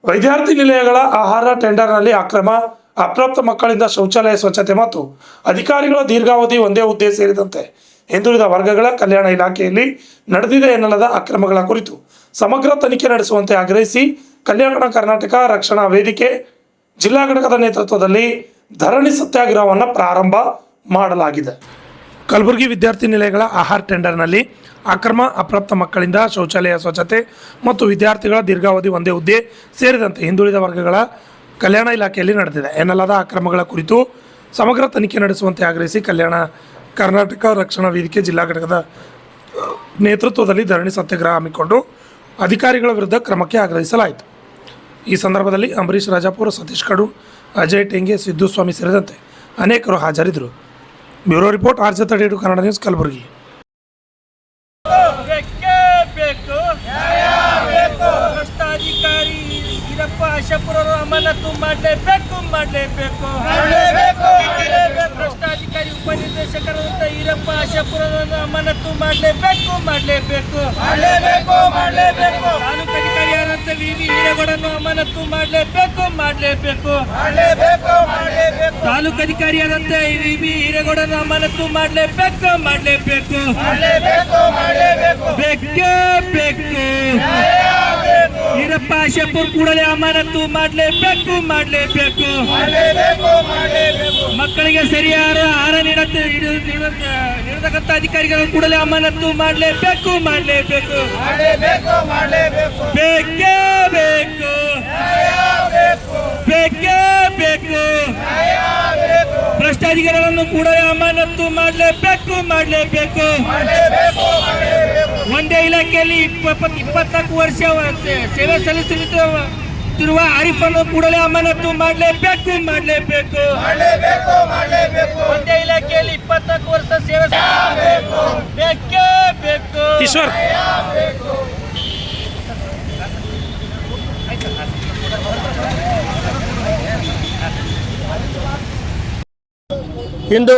ವಿದ್ಯಾರ್ಥಿ ನಿಲಯಗಳ ಆಹಾರ ಟೆಂಡರ್ನಲ್ಲಿ ಅಕ್ರಮ, ಅಪ್ರಾಪ್ತ ಮಕ್ಕಳಿಂದ ಶೌಚಾಲಯ ಸ್ವಚ್ಛತೆ ಮತ್ತು ಅಧಿಕಾರಿಗಳ ದೀರ್ಘಾವಧಿ ಒಂದೇ ಹುದ್ದೆ ಸೇರಿದಂತೆ ಹಿಂದುಳಿದ ವರ್ಗಗಳ ಕಲ್ಯಾಣ ಇಲಾಖೆಯಲ್ಲಿ ನಡೆದಿದೆ ಎನ್ನಲಾದ ಅಕ್ರಮಗಳ ಕುರಿತು ಸಮಗ್ರ ತನಿಖೆ ನಡೆಸುವಂತೆ ಆಗ್ರಹಿಸಿ ಕಲ್ಯಾಣ ಕರ್ನಾಟಕ ರಕ್ಷಣಾ ವೇದಿಕೆ ಜಿಲ್ಲಾ ಘಟಕದ ನೇತೃತ್ವದಲ್ಲಿ ಧರಣಿ ಸತ್ಯಾಗ್ರಹವನ್ನು ಪ್ರಾರಂಭ ಮಾಡಲಾಗಿದೆ. ಕಲಬುರಗಿ ವಿದ್ಯಾರ್ಥಿ ನಿಲಯಗಳ ಆಹಾರ ಟೆಂಡರ್ನಲ್ಲಿ ಅಕ್ರಮ, ಅಪ್ರಾಪ್ತ ಮಕ್ಕಳಿಂದ ಶೌಚಾಲಯ ಸ್ವಚ್ಛತೆ ಮತ್ತು ವಿದ್ಯಾರ್ಥಿಗಳ ದೀರ್ಘಾವಧಿ ಒಂದೇ ಹುದ್ದೆ ಸೇರಿದಂತೆ ಹಿಂದುಳಿದ ವರ್ಗಗಳ ಕಲ್ಯಾಣ ಇಲಾಖೆಯಲ್ಲಿ ನಡೆದಿದೆ ಎನ್ನಲಾದ ಅಕ್ರಮಗಳ ಕುರಿತು ಸಮಗ್ರ ತನಿಖೆ ನಡೆಸುವಂತೆ ಆಗ್ರಹಿಸಿ ಕಲ್ಯಾಣ ಕರ್ನಾಟಕ ರಕ್ಷಣಾ ವೇದಿಕೆ ಜಿಲ್ಲಾ ಘಟಕದ ನೇತೃತ್ವದಲ್ಲಿ ಧರಣಿ ಸತ್ಯಾಗ್ರಹ ಹಮ್ಮಿಕೊಂಡು ಅಧಿಕಾರಿಗಳ ವಿರುದ್ಧ ಕ್ರಮಕ್ಕೆ ಆಗ್ರಹಿಸಲಾಯಿತು. ಈ ಸಂದರ್ಭದಲ್ಲಿ ಅಂಬರೀಶ್ ರಾಜಾಪುರ, ಸತೀಶ್ ಕಡು, ಅಜಯ್ ಟೆಂಗೆ, ಸಿದ್ದು ಸ್ವಾಮಿ ಸೇರಿದಂತೆ ಅನೇಕರು ಹಾಜರಿದ್ದರು. Bureau report, RJ32 Kannada news, Kalaburagi. ಭ್ರಷ್ಟಾಧಿಕಾರಿ ಈರಪ್ಪ ಆಶಾಪುರರು ಅಮಾನತು ಮಾಡಲೇಬೇಕು. ಭ್ರಷ್ಟಾಧಿಕಾರಿ ಉಪನಿರ್ದೇಶಕರಾದಂಥ ಈರಪ್ಪ ಆಶಾಪುರರನ್ನು ಅಮಾನತು ಮಾಡಲೇಬೇಕು. ತಾಲೂಕು ಅಧಿಕಾರಿಯಾದಂಥ VV ಹಿರೇಗೌಡನ್ನು ಅಮಾನತು ಮಾಡಲೇಬೇಕು. ತಾಲೂಕು ಅಧಿಕಾರಿಯಾದಂಥ VV ಹಿರೇಗೌಡನ್ನು ಅಮಾನತು ಮಾಡಲೇಬೇಕು. ಬೇಕೇ ಈರಪ್ಪ ಆಶಾಪುರ ಕೂಡಲೇ ಅಮಾನತು ಮಾಡಲೇಬೇಕು. ಮಕ್ಕಳಿಗೆ ಸರಿಯಾದ ಆಹಾರ ನೀಡತಕ್ಕಂಥ ಅಧಿಕಾರಿಗಳು ಕೂಡಲೇ ಅಮಾನತು ಮಾಡಲೇಬೇಕು. ಬೇಕೇ ಭ್ರಷ್ಟಾಧಿಕಾರಿಗಳನ್ನು ಕೂಡಲೇ ಅಮಾನತು ಮಾಡಲೇಬೇಕು. ಒಂದೇ ಇಲಾಖೆಯಲ್ಲಿ 24 ವರ್ಷ ಸೇವೆ ಸಲ್ಲಿಸುತ್ತಿರುವ ಆರಿಫನ್ನು ಕೂಡಲೇ ಅಮಾನತು ಮಾಡಲೇಬೇಕು. ಒಂದೇ ಇಲಾಖೆಯಲ್ಲಿ 24 ವರ್ಷ ಸೇವೆ ಬೇಕು. ಈಶ್ವರ್ ಇಂದು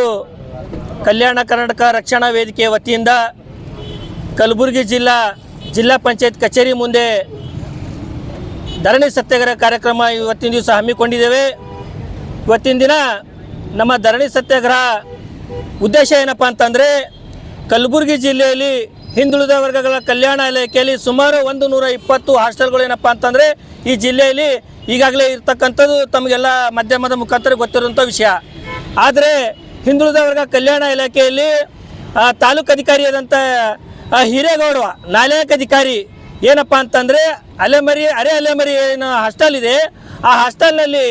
ಕಲ್ಯಾಣ ಕರ್ನಾಟಕ ರಕ್ಷಣಾ ವೇದಿಕೆ ವತಿಯಿಂದ ಕಲಬುರಗಿ ಜಿಲ್ಲಾ ಪಂಚಾಯತ್ ಕಚೇರಿ ಮುಂದೆ ಧರಣಿ ಸತ್ಯಾಗ್ರಹ ಕಾರ್ಯಕ್ರಮ ಇವತ್ತಿನ ದಿವಸ ಹಮ್ಮಿಕೊಂಡಿದ್ದೇವೆ. ಇವತ್ತಿನ ದಿನ ನಮ್ಮ ಧರಣಿ ಸತ್ಯಾಗ್ರಹ ಉದ್ದೇಶ ಏನಪ್ಪ ಅಂತಂದರೆ, ಕಲಬುರಗಿ ಜಿಲ್ಲೆಯಲ್ಲಿ ಹಿಂದುಳಿದ ವರ್ಗಗಳ ಕಲ್ಯಾಣ ಇಲಾಖೆಯಲ್ಲಿ ಸುಮಾರು 120 ಹಾಸ್ಟೆಲ್ಗಳು ಏನಪ್ಪ ಅಂತಂದರೆ ಈ ಜಿಲ್ಲೆಯಲ್ಲಿ ಈಗಾಗಲೇ ಇರ್ತಕ್ಕಂಥದ್ದು ತಮಗೆಲ್ಲ ಮಾಧ್ಯಮದ ಮುಖಾಂತರ ಗೊತ್ತಿರುವಂಥ ವಿಷಯ. ಆದರೆ ಹಿಂದುಳಿದ ವರ್ಗ ಕಲ್ಯಾಣ ಇಲಾಖೆಯಲ್ಲಿ ತಾಲೂಕು ಅಧಿಕಾರಿಯಾದಂಥ ಹಿರೇಗೌಡ ನಾಲ್ಕು ಅಧಿಕಾರಿ ಏನಪ್ಪ ಅಂತಂದರೆ ಅರೆ ಅಲೆಮರಿ ಏನು ಹಾಸ್ಟೆಲ್ ಇದೆ, ಆ ಹಾಸ್ಟೆಲ್ನಲ್ಲಿ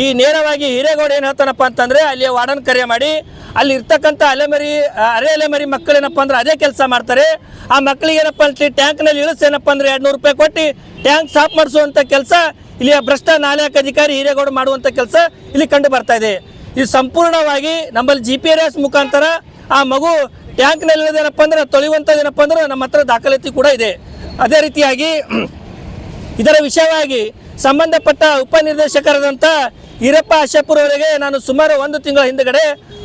ಈ ನೇರವಾಗಿ ಹಿರೇಗೌಡ ಏನು ಹೇಳ್ತಾನಪ್ಪ ಅಂತಂದರೆ ಅಲ್ಲಿ ವಾರ್ಡನ್ ಕರೆ ಮಾಡಿ ಅಲ್ಲಿ ಇರ್ತಕ್ಕಂಥ ಅರೆ ಅಲೆಮರಿ ಮಕ್ಕಳೇನಪ್ಪ ಅಂದ್ರೆ ಅದೇ ಕೆಲಸ ಮಾಡ್ತಾರೆ. ಆ ಮಕ್ಕಳಿಗೆ ಏನಪ್ಪ ಅಂತ ಟ್ಯಾಂಕ್ನಲ್ಲಿ ಇಳಿಸೇನಪ್ಪ ಅಂದರೆ 200 ರೂಪಾಯಿ ಕೊಟ್ಟು ಟ್ಯಾಂಕ್ ಸಾಫ್ ಮಾಡಿಸುವಂಥ ಕೆಲಸ ಇಲ್ಲಿ ಭ್ರಷ್ಟ ನಾಲ್ಕು ಅಧಿಕಾರಿ ಹಿರೇಗೌಡ ಮಾಡುವಂಥ ಕೆಲಸ ಇಲ್ಲಿ ಕಂಡು ಬರ್ತಾ ಇದೆ. ಇದು ಸಂಪೂರ್ಣವಾಗಿ ನಮ್ಮಲ್ಲಿ GPS ಮುಖಾಂತರ ಆ ಮಗು ಟ್ಯಾಂಕ್ನಲ್ಲಿ ಇಳಿದೇನಪ್ಪ ಅಂದ್ರೆ ತೊಳೆಯುವಂಥದ್ದೇನಪ್ಪ ಅಂದ್ರೆ ನಮ್ಮ ಹತ್ರ ದಾಖಲಾತಿ ಕೂಡ ಇದೆ. ಅದೇ ರೀತಿಯಾಗಿ ಇದರ ವಿಷಯವಾಗಿ ಸಂಬಂಧಪಟ್ಟ ಉಪನಿರ್ದೇಶಕರಾದಂಥ ಈರಪ್ಪ ಆಶಾಪುರ ಅವರಿಗೆ ನಾನು ಸುಮಾರು 1 ತಿಂಗಳ ಹಿಂದುಗಡೆ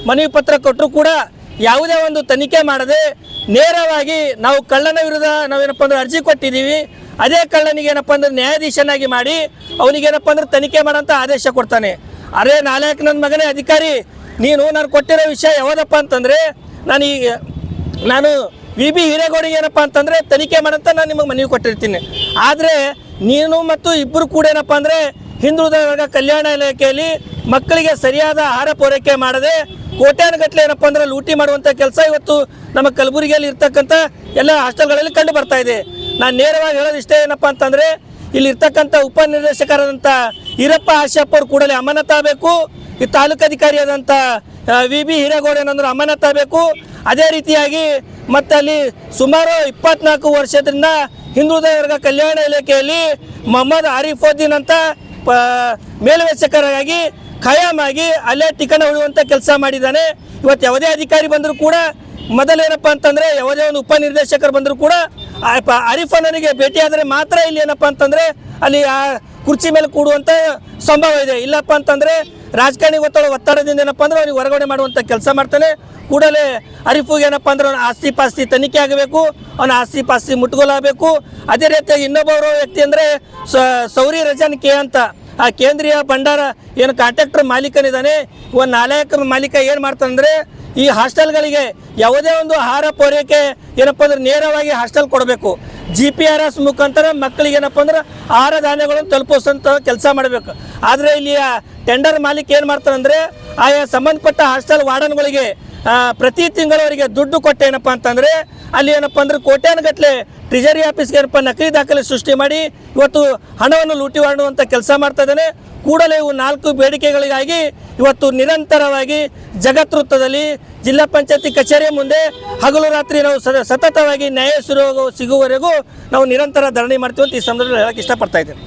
ಮನವಿ ಪತ್ರ ಕೊಟ್ಟರು ಕೂಡ ಯಾವುದೇ ಒಂದು ತನಿಖೆ ಮಾಡದೆ ನೇರವಾಗಿ ನಾವು ಕಳ್ಳನ ವಿರುದ್ಧ ನಾವೇನಪ್ಪ ಅಂದ್ರೆ ಅರ್ಜಿ ಕೊಟ್ಟಿದ್ದೀವಿ. ಅದೇ ಕಳ್ಳನಿಗೆ ಏನಪ್ಪ ಅಂದ್ರೆ ನ್ಯಾಯಾಧೀಶನಾಗಿ ಮಾಡಿ ಅವನಿಗೇನಪ್ಪ ಅಂದ್ರೆ ತನಿಖೆ ಮಾಡೋಂಥ ಆದೇಶ ಕೊಡ್ತಾನೆ. ಅರೆ ನಾಲ್ಕು ನನ್ನ ಮಗನೇ ಅಧಿಕಾರಿ, ನೀನು ನಾನು ಕೊಟ್ಟಿರೋ ವಿಷಯ ಯಾವುದಪ್ಪ ಅಂತಂದರೆ ನಾನು VB ಹಿರೇಗೌಡಿಗೆ ಏನಪ್ಪ ಅಂತಂದರೆ ತನಿಖೆ ಮಾಡಂತ ನಾನು ನಿಮಗೆ ಮನವಿ ಕೊಟ್ಟಿರ್ತೀನಿ. ಆದರೆ ನೀನು ಮತ್ತು ಇಬ್ಬರು ಕೂಡ ಏನಪ್ಪ ಅಂದರೆ ಹಿಂದುಳಿದ ವರ್ಗ ಕಲ್ಯಾಣ ಇಲಾಖೆಯಲ್ಲಿ ಮಕ್ಕಳಿಗೆ ಸರಿಯಾದ ಆಹಾರ ಪೂರೈಕೆ ಮಾಡದೆ ಕೋಟ್ಯಾನುಗಟ್ಟಲೆ ಏನಪ್ಪ ಅಂದರೆ ಲೂಟಿ ಮಾಡುವಂಥ ಕೆಲಸ ಇವತ್ತು ನಮ್ಮ ಕಲಬುರಗಿಯಲ್ಲಿ ಇರ್ತಕ್ಕಂಥ ಎಲ್ಲ ಹಾಸ್ಟೆಲ್ಗಳಲ್ಲಿ ಕಂಡು ಬರ್ತಾ ಇದೆ. ನಾನು ನೇರವಾಗಿ ಹೇಳೋದಿಷ್ಟೇ ಏನಪ್ಪ ಅಂತಂದರೆ ಇಲ್ಲಿ ಇರ್ತಕ್ಕಂಥ ಉಪನಿರ್ದೇಶಕರಾದಂಥ ಈರಪ್ಪ ಆಶಾಪುರ ಕೂಡಲೇ ಅಮಾನತಾಗಬೇಕು. ಈ ತಾಲೂಕು ಅಧಿಕಾರಿಯಾದಂಥ VB ಹಿರೇಗೌಡ ಏನಂದ್ರೆ ಅಮಾನತಾಗಬೇಕು. ಅದೇ ರೀತಿಯಾಗಿ ಮತ್ತು ಅಲ್ಲಿ ಸುಮಾರು 24 ವರ್ಷದಿಂದ ಹಿಂದುಳಿದ ವರ್ಗ ಕಲ್ಯಾಣ ಇಲಾಖೆಯಲ್ಲಿ ಮೊಹಮ್ಮದ್ ಆರಿಫುದ್ದೀನ್ ಅಂತ ಮೇಲ್ವೇಕ್ಷಕರಾಗಿ ಖಾಯಮಾಗಿ ಅಲ್ಲೇ ಟಿಕಣ ಉಳಿಯುವಂಥ ಕೆಲಸ ಮಾಡಿದ್ದಾನೆ. ಇವತ್ತು ಯಾವುದೇ ಅಧಿಕಾರಿ ಬಂದರೂ ಕೂಡ ಮೊದಲೇನಪ್ಪ ಅಂತಂದರೆ ಯಾವುದೇ ಒಂದು ಉಪನಿರ್ದೇಶಕರು ಬಂದರೂ ಕೂಡ ಆರಿಫನಿಗೆ ಭೇಟಿಯಾದರೆ ಮಾತ್ರ ಇಲ್ಲಿ ಏನಪ್ಪ ಅಂತಂದರೆ ಅಲ್ಲಿ ಆ ಕುರ್ಚಿ ಮೇಲೆ ಕೂಡುವಂಥ ಸಂಭವ ಇದೆ. ಇಲ್ಲಪ್ಪ ಅಂತಂದರೆ ರಾಜಕಾರಣಿ ಒತ್ತಡದಿಂದ ಏನಪ್ಪ ಅಂದ್ರೆ ಅವ್ರಿಗೆ ಹೊರಗಡೆ ಮಾಡುವಂಥ ಕೆಲಸ ಮಾಡ್ತಾನೆ. ಕೂಡಲೇ ಅರಿಫುಗೆ ಏನಪ್ಪ ಅಂದ್ರೆ ಅವನ ಆಸ್ತಿ ಪಾಸ್ತಿ ತನಿಖೆ ಆಗಬೇಕು, ಅವನ ಆಸ್ತಿ ಪಾಸ್ತಿ ಮುಟ್ಗೋಲಾಗಬೇಕು. ಅದೇ ರೀತಿಯಾಗಿ ಇನ್ನೊಬ್ಬರು ವ್ಯಕ್ತಿ ಅಂದರೆ ಸೌರಿ ರಜಾನ್ ಕೆ ಅಂತ ಆ ಕೇಂದ್ರೀಯ ಭಂಡಾರ ಏನು ಕಾಂಟ್ರಾಕ್ಟರ್ ಮಾಲೀಕನಿದ್ದಾನೆ, ಒಂದು ನಾಲಾಯಕ ಮಾಲೀಕ ಏನು ಮಾಡ್ತಾನಂದರೆ ಈ ಹಾಸ್ಟೆಲ್ಗಳಿಗೆ ಯಾವುದೇ ಒಂದು ಆಹಾರ ಪೂರೈಕೆ ಏನಪ್ಪ ಅಂದ್ರೆ ನೇರವಾಗಿ ಹಾಸ್ಟೆಲ್ ಕೊಡಬೇಕು. GPRS ಮುಖಾಂತರ ಮಕ್ಕಳಿಗೆ ಏನಪ್ಪ ಅಂದ್ರೆ ಆಹಾರ ಧಾನ್ಯಗಳನ್ನು ತಲುಪಿಸೋಂಥ ಕೆಲಸ ಮಾಡಬೇಕು. ಆದರೆ ಇಲ್ಲಿಯ ಟೆಂಡರ್ ಮಾಲೀಕ ಏನು ಮಾಡ್ತಾರಂದರೆ ಆಯಾ ಸಂಬಂಧಪಟ್ಟ ಹಾಸ್ಟೆಲ್ ವಾರ್ಡನ್ಗಳಿಗೆ ಪ್ರತಿ ತಿಂಗಳವರಿಗೆ ದುಡ್ಡು ಕೊಟ್ಟು ಏನಪ್ಪ ಅಂತಂದರೆ ಅಲ್ಲಿ ಏನಪ್ಪ ಅಂದ್ರೆ ಕೋಟ್ಯಾನುಗಟ್ಟಲೆ ಟ್ರೆಜರಿ ಆಫೀಸ್ಗೆ ಏನಪ್ಪ ನಕಲಿ ದಾಖಲೆ ಸೃಷ್ಟಿ ಮಾಡಿ ಇವತ್ತು ಹಣವನ್ನು ಲೂಟಿ ಮಾಡುವಂಥ ಕೆಲಸ ಮಾಡ್ತಾ ಇದ್ದಾನೆ. ಕೂಡಲೇ ಇವು 4 ಬೇಡಿಕೆಗಳಿಗಾಗಿ ಇವತ್ತು ನಿರಂತರವಾಗಿ ಜಗತ್ ಜಿಲ್ಲಾ ಪಂಚಾಯತಿ ಕಚೇರಿಯ ಮುಂದೆ ಹಗಲು ರಾತ್ರಿ ನಾವು ಸತತವಾಗಿ ನ್ಯಾಯ ಸಿಗುವವರೆಗೂ ನಾವು ನಿರಂತರ ಧರಣಿ ಮಾಡ್ತೀವಿ ಅಂತ ಈ ಸಂದರ್ಭದಲ್ಲಿ ಹೇಳಕ್ಕೆ ಇಷ್ಟಪಡ್ತಾ ಇದ್ದೇನೆ.